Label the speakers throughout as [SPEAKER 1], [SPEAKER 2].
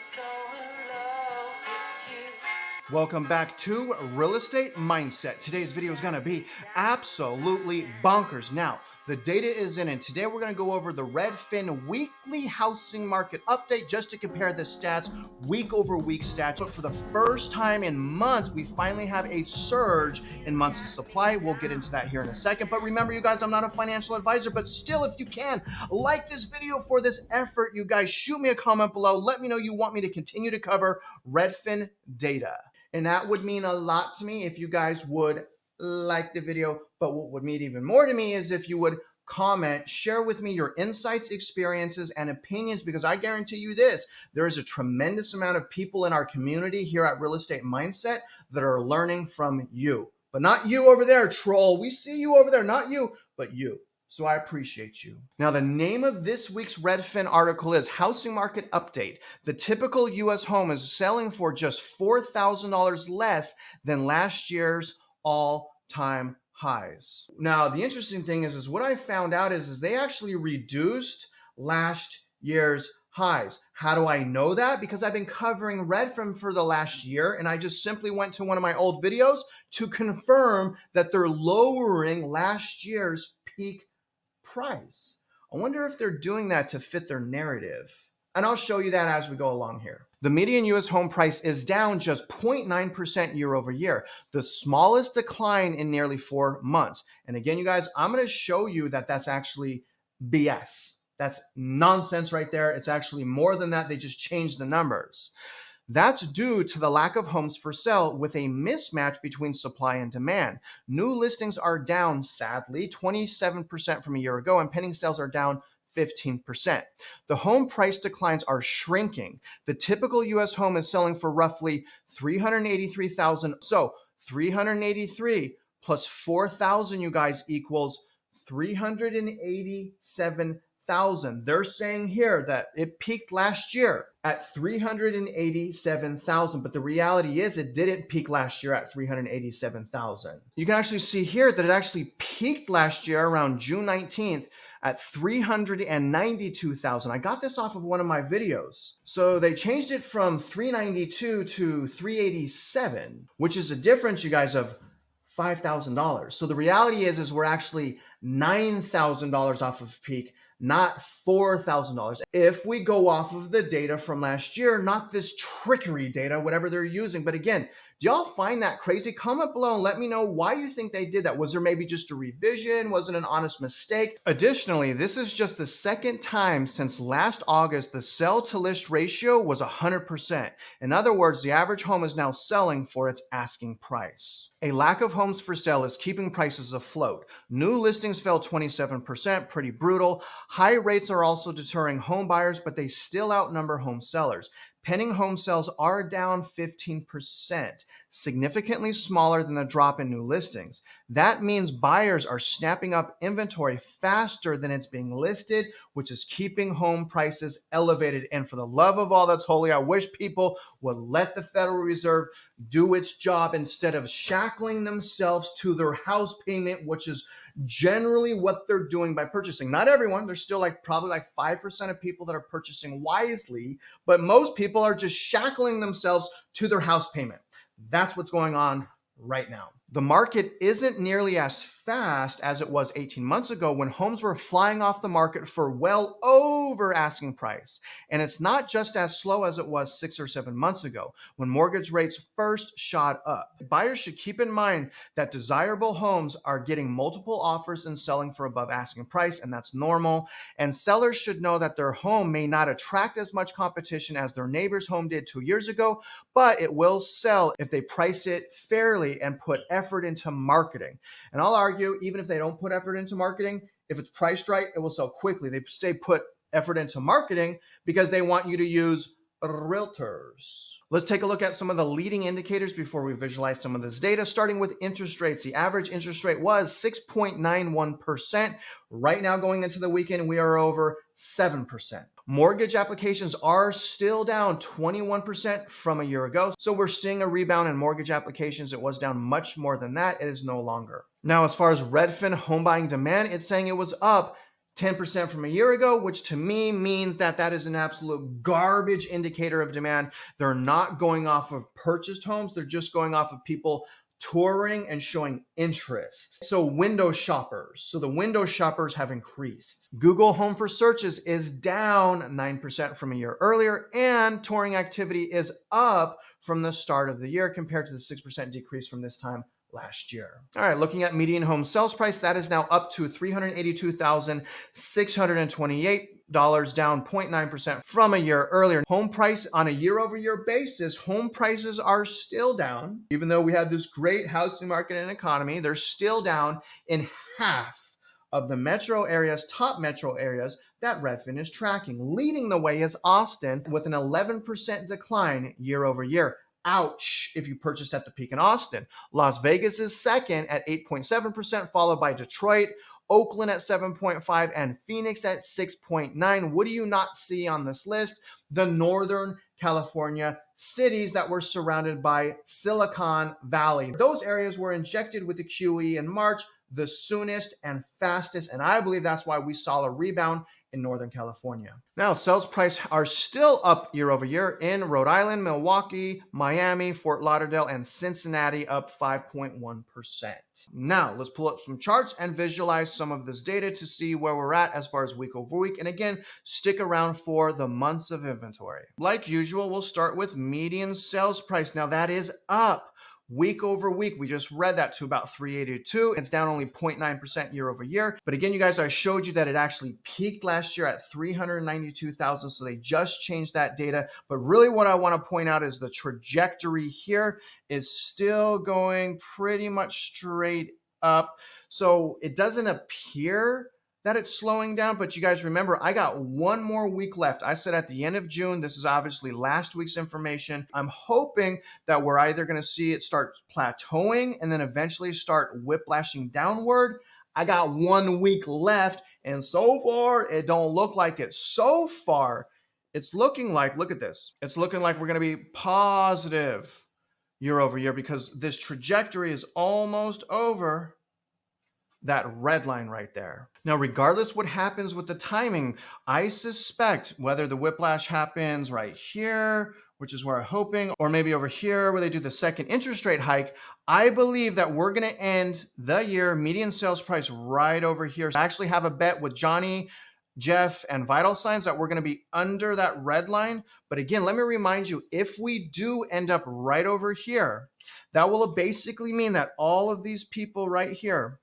[SPEAKER 1] so in love with you.
[SPEAKER 2] Welcome back to Real Estate Mindset. Today's video is going to be absolutely bonkers. Now, the data is in, and today we're going to go over the Redfin weekly housing market update just to compare the stats, week over week stats. But for the first time in months, we finally have a surge in months of supply. We'll get into that here in a second. But remember, you guys, I'm not a financial advisor, but still, if you can, like this video for this effort. You guys, shoot me a comment below. Let me know you want me to continue to cover Redfin data. And that would mean a lot to me if you guys would like the video. But what would mean even more to me is if you would comment, share with me your insights, experiences, and opinions, because I guarantee you this, there is a tremendous amount of people in our community here at Real Estate Mindset that are learning from you. But not you over there, troll. We see you over there, not you, but you. So I appreciate you. Now, the name of this week's Redfin article is Housing Market Update. The typical U.S. home is selling for just $4,000 less than last year's all-time highs. Now, the interesting thing is what I found out is they actually reduced last year's highs. How do I know that? Because I've been covering Redfin for the last year, and I just simply went to one of my old videos to confirm that they're lowering last year's peak price. I wonder if they're doing that to fit their narrative. And I'll show you that as we go along here. The median U.S. home price is down just 0.9% year over year, the smallest decline in nearly 4 months. And again, you guys, I'm going to show you that that's actually BS. That's nonsense right there. It's actually more than that. They just changed the numbers. That's due to the lack of homes for sale with a mismatch between supply and demand. New listings are down, sadly, 27% from a year ago, and pending sales are down 15%. The home price declines are shrinking. The typical U.S. home is selling for roughly $383,000. So 383 plus 4,000, you guys, equals 387,000. They're saying here that it peaked last year at 387,000, but the reality is it didn't peak last year at 387,000. You can actually see here that it actually peaked last year around June 19th at 392,000. I got this off of one of my videos. So they changed it from 392 to 387, which is a difference, you guys, of $5,000. So the reality is we're actually $9,000 off of peak, not $4,000. If we go off of the data from last year, not this trickery data, whatever they're using. But again, do y'all find that crazy? Comment below and let me know why you think they did that. Was there maybe just a revision? Was it an honest mistake? Additionally, this is just the second time since last August the sell to list ratio was 100%. In other words, the average home is now selling for its asking price. A lack of homes for sale is keeping prices afloat. New listings fell 27%, pretty brutal. High rates are also deterring home buyers, but they still outnumber home sellers. Pending home sales are down 15%, significantly smaller than the drop in new listings. That means buyers are snapping up inventory faster than it's being listed, which is keeping home prices elevated. And for the love of all that's holy, I wish people would let the Federal Reserve do its job instead of shackling themselves to their house payment, which is generally what they're doing by purchasing. Not everyone. There's still probably 5% of people that are purchasing wisely, but most people are just shackling themselves to their house payment. That's what's going on right now. The market isn't nearly as fast as it was 18 months ago when homes were flying off the market for well over asking price. And it's not just as slow as it was 6 or 7 months ago when mortgage rates first shot up. Buyers should keep in mind that desirable homes are getting multiple offers and selling for above asking price, and that's normal. And sellers should know that their home may not attract as much competition as their neighbor's home did 2 years ago, but it will sell if they price it fairly and put effort into marketing. And I'll argue, even if they don't put effort into marketing, if it's priced right, it will sell quickly. They say put effort into marketing because they want you to use realtors. Let's take a look at some of the leading indicators before we visualize some of this data, starting with interest rates. The average interest rate was 6.91%. Right now, going into the weekend, we are over 7%. Mortgage applications are still down 21% from a year ago. So we're seeing a rebound in mortgage applications. It was down much more than that. It is no longer. Now, as far as Redfin home buying demand, it's saying it was up 10% from a year ago, which to me means that that is an absolute garbage indicator of demand. They're not going off of purchased homes. They're just going off of people touring and showing interest. So window shoppers. So the window shoppers have increased. Google Home for Searches is down 9% from a year earlier, and touring activity is up from the start of the year compared to the 6% decrease from this time last year. All right, looking at median home sales price, that is now up to $382,628, down 0.9% from a year earlier. Home price on a year-over-year basis, home prices are still down. Even though we had this great housing market and economy, they're still down in half of the metro areas, top metro areas that Redfin is tracking. Leading the way is Austin with an 11% decline year over year. Ouch, if you purchased at the peak in Austin. Las Vegas is second at 8.7%, followed by Detroit, Oakland at 7.5%, and Phoenix at 6.9%. What do you not see on this list? The Northern California cities that were surrounded by Silicon Valley. Those areas were injected with the QE in March, the soonest and fastest, and I believe that's why we saw a rebound in Northern California. Now, sales price are still up year over year in Rhode Island, Milwaukee, Miami, Fort Lauderdale, and Cincinnati, up 5.1%. Now, let's pull up some charts and visualize some of this data to see where we're at as far as week over week. And again, stick around for the months of inventory. Like usual, we'll start with median sales price. Now, that is up week over week. We just read that to about 382. It's down only 0.9% year over year. But again, you guys, I showed you that it actually peaked last year at 392,000. So they just changed that data. But really what I want to point out is the trajectory here is still going pretty much straight up. So it doesn't appear that it's slowing down, but you guys remember, I got one more week left. I said at the end of June, this is obviously last week's information. I'm hoping that we're either going to see it start plateauing and then eventually start whiplashing downward. I got 1 week left, and so far, it don't look like it. So far, it's looking like, look at this. It's looking like we're going to be positive year over year because this trajectory is almost over that red line right there. Now, regardless what happens with the timing, I suspect whether the whiplash happens right here, which is where I'm hoping, or maybe over here where they do the second interest rate hike, I believe that we're going to end the year median sales price right over here. I actually have a bet with Johnny, Jeff, and Vital Signs that we're going to be under that red line. But again, let me remind you, if we do end up right over here, that will basically mean that all of these people right here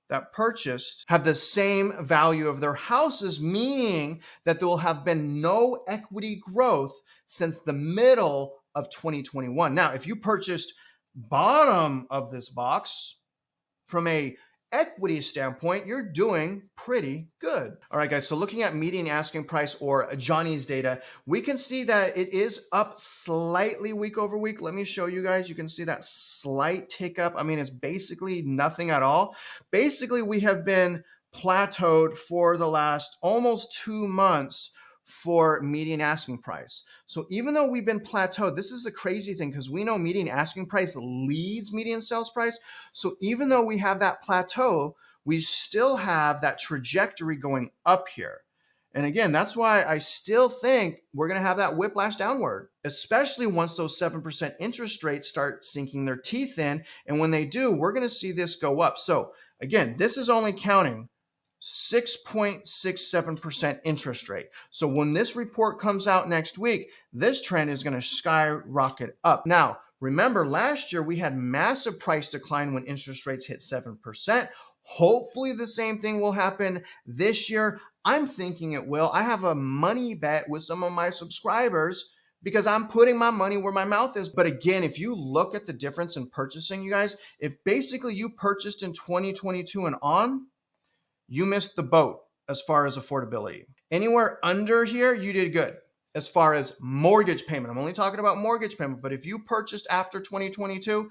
[SPEAKER 2] that purchased have the same value of their houses, meaning that there will have been no equity growth since the middle of 2021. Now, if you purchased bottom of this box from a equity standpoint, you're doing pretty good. All right, guys, so looking at median asking price or Johnny's data, we can see that it is up slightly week over week. Let me show you guys. You can see that slight tick up. I mean, it's basically nothing at all. Basically, we have been plateaued for the last almost 2 months for median asking price. So even though we've been plateaued, this is the crazy thing because we know median asking price leads median sales price. So even though we have that plateau, we still have that trajectory going up here. And again, that's why I still think we're going to have that whiplash downward, especially once those 7% interest rates start sinking their teeth in. And when they do, we're going to see this go up. So again, this is only counting 6.67% interest rate. So when this report comes out next week, this trend is going to skyrocket up. Now, remember last year we had massive price decline when interest rates hit 7%. Hopefully the same thing will happen this year. I'm thinking it will. I have a money bet with some of my subscribers because I'm putting my money where my mouth is. But again, if you look at the difference in purchasing, you guys, if basically you purchased in 2022 and on, you missed the boat as far as affordability. Anywhere under here, you did good as far as mortgage payment. I'm only talking about mortgage payment, but if you purchased after 2022,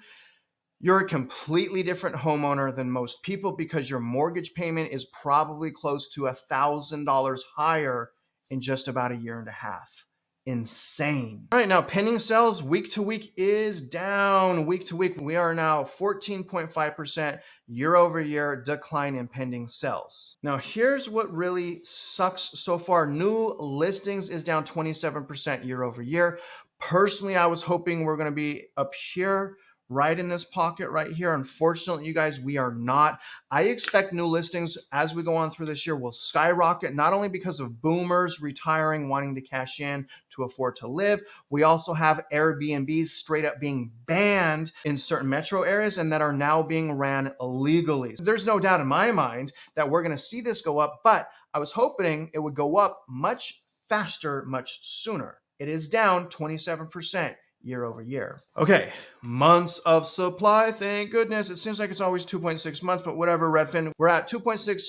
[SPEAKER 2] you're a completely different homeowner than most people because your mortgage payment is probably close to $1,000 higher in just about a year and a half. insane. All right, now pending sales week to week is down. Week to week, we are now 14.5% year over year decline in pending sales. Now, here's what really sucks so far. New listings is down 27% year over year. Personally, I was hoping we're going to be up here, right in this pocket right here. Unfortunately, you guys, we are not. I expect new listings as we go on through this year will skyrocket, not only because of boomers retiring, wanting to cash in to afford to live. We also have Airbnbs straight up being banned in certain metro areas and that are now being ran illegally. There's no doubt in my mind that we're going to see this go up, but I was hoping it would go up much faster, much sooner. It is down 27% year over year. Okay, months of supply. Thank goodness. It seems like it's always 2.6 months, but whatever, Redfin. We're at 2.6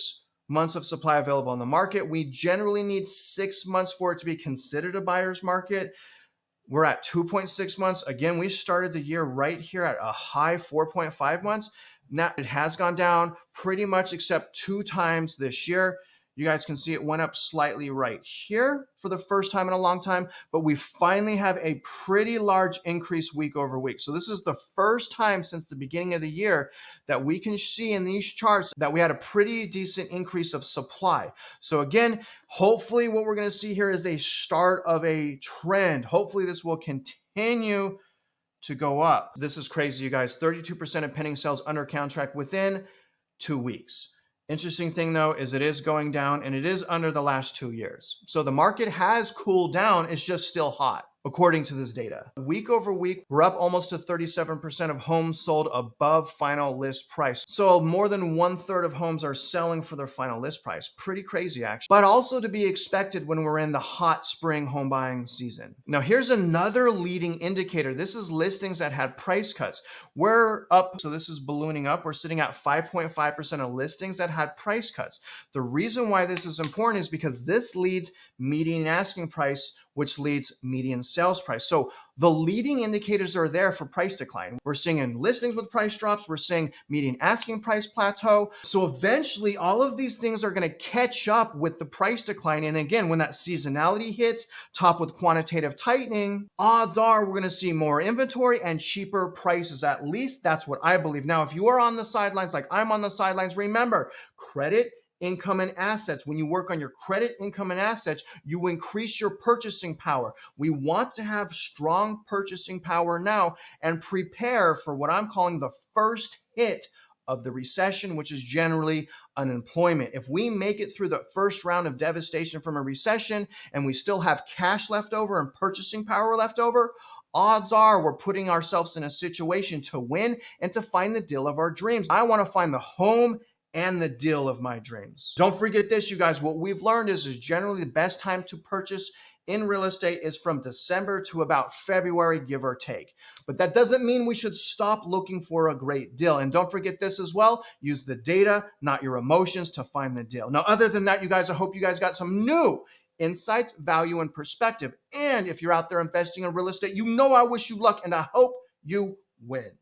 [SPEAKER 2] months of supply available on the market. We generally need 6 months for it to be considered a buyer's market. We're at 2.6 months. Again, we started the year right here at a high 4.5 months. Now it has gone down pretty much except 2 times this year. You guys can see it went up slightly right here for the first time in a long time, but we finally have a pretty large increase week over week. So this is the first time since the beginning of the year that we can see in these charts that we had a pretty decent increase of supply. So again, hopefully what we're going to see here is a start of a trend. Hopefully this will continue to go up. This is crazy, you guys. 32% of pending sales under contract within 2 weeks. Interesting thing though is it is going down and it is under the last 2 years. So the market has cooled down, it's just still hot, according to this data. Week over week, we're up almost to 37% of homes sold above final list price. So more than 1/3 of homes are selling for their final list price. Pretty crazy actually, but also to be expected when we're in the hot spring home buying season. Now here's another leading indicator. This is listings that had price cuts. We're up, so this is ballooning up. We're sitting at 5.5% of listings that had price cuts. The reason why this is important is because this leads median asking price, which leads median sales price. So the leading indicators are there for price decline. We're seeing in listings with price drops, we're seeing median asking price plateau. So eventually all of these things are going to catch up with the price decline. And again, when that seasonality hits, top with quantitative tightening, odds are we're going to see more inventory and cheaper prices. At least that's what I believe. Now, if you are on the sidelines, like I'm on the sidelines, remember credit, income, and assets. When you work on your credit, income, and assets, you increase your purchasing power. We want to have strong purchasing power now and prepare for what I'm calling the first hit of the recession, which is generally unemployment. If we make it through the first round of devastation from a recession and we still have cash left over and purchasing power left over, odds are we're putting ourselves in a situation to win and to find the deal of our dreams. I want to find the home and the deal of my dreams. Don't forget this, you guys. What we've learned is generally the best time to purchase in real estate is from December to about February, give or take. But that doesn't mean we should stop looking for a great deal. And don't forget this as well. Use the data, not your emotions, to find the deal. Now, other than that, you guys, I hope you guys got some new insights, value, and perspective. And if you're out there investing in real estate, you know I wish you luck and I hope you win.